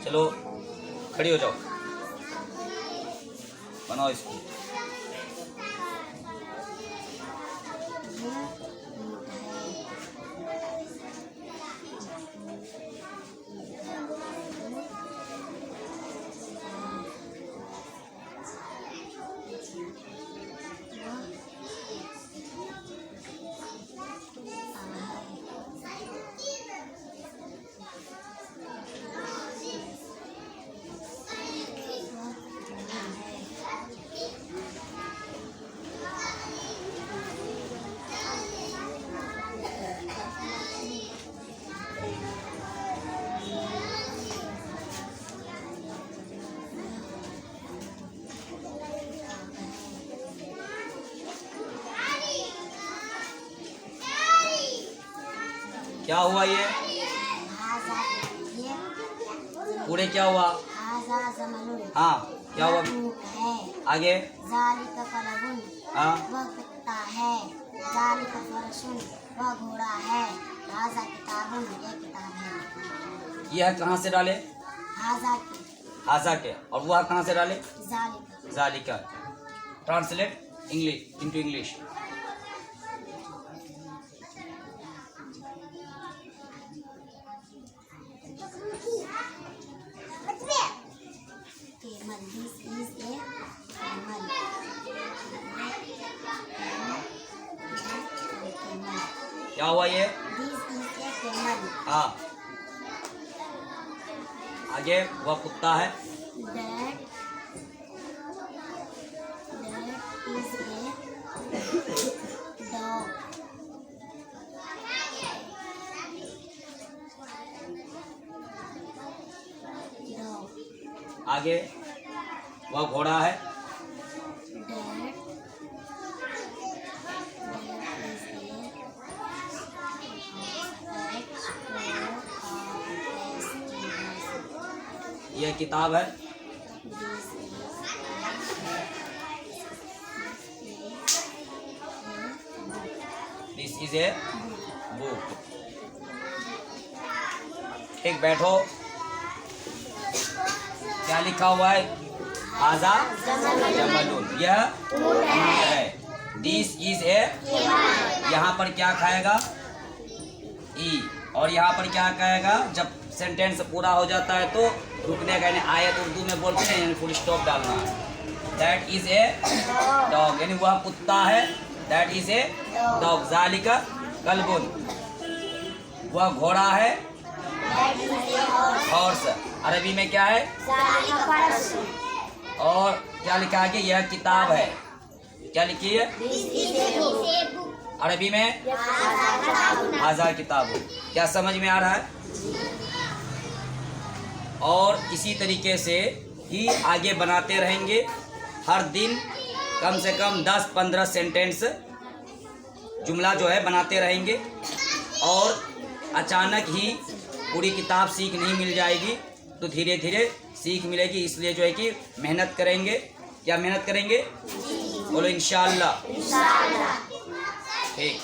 चलो खड़ी हो जाओ, बनाओ इसको। क्या हुआ ये पूरे क्या हुआ? हाँ क्या हुआ आगे? हाँ वह कुत्ता है, ज़ालिका फरसुन, वह घोड़ा है, हाज़ा किताबुन, यह किताब है। यह कहाँ से डाले? हाजा के। और वह कहाँ से डाले? ज़ालिका। ज़ालिका। Translate English into English. क्या हुआ ये? हाँ आगे? वह कुत्ता है। आगे? वह घोड़ा है। यह किताब है। This is a book. ठीक बैठो। क्या लिखा हुआ है? हाजा जमलुन, यह ऊँट है। दिस इज ए, यहाँ पर क्या खाएगा? ई। और यहाँ पर क्या कहेगा? जब सेंटेंस पूरा हो जाता है तो रुकने का, यानी आयत उर्दू में बोलते हैं, यानी फुल स्टॉप डालना है। दैट इज ए डॉग, यानी वह कुत्ता है। That is a dog. ज़ालिका कल्बुन, वह घोड़ा है। हॉर्स अरबी में क्या है? और क्या लिखा है कि यह किताब है? क्या लिखी है अरबी में? हाज़ा किताब। क्या समझ में आ रहा है? और इसी तरीके से ही आगे बनाते रहेंगे। हर दिन कम से कम 10-15 सेंटेंस जुमला जो है बनाते रहेंगे। और अचानक ही पूरी किताब सीख नहीं मिल जाएगी, तो धीरे धीरे सीख मिलेगी। इसलिए जो है कि मेहनत करेंगे। क्या मेहनत करेंगे? बोलो इंशाअल्लाह। ठीक।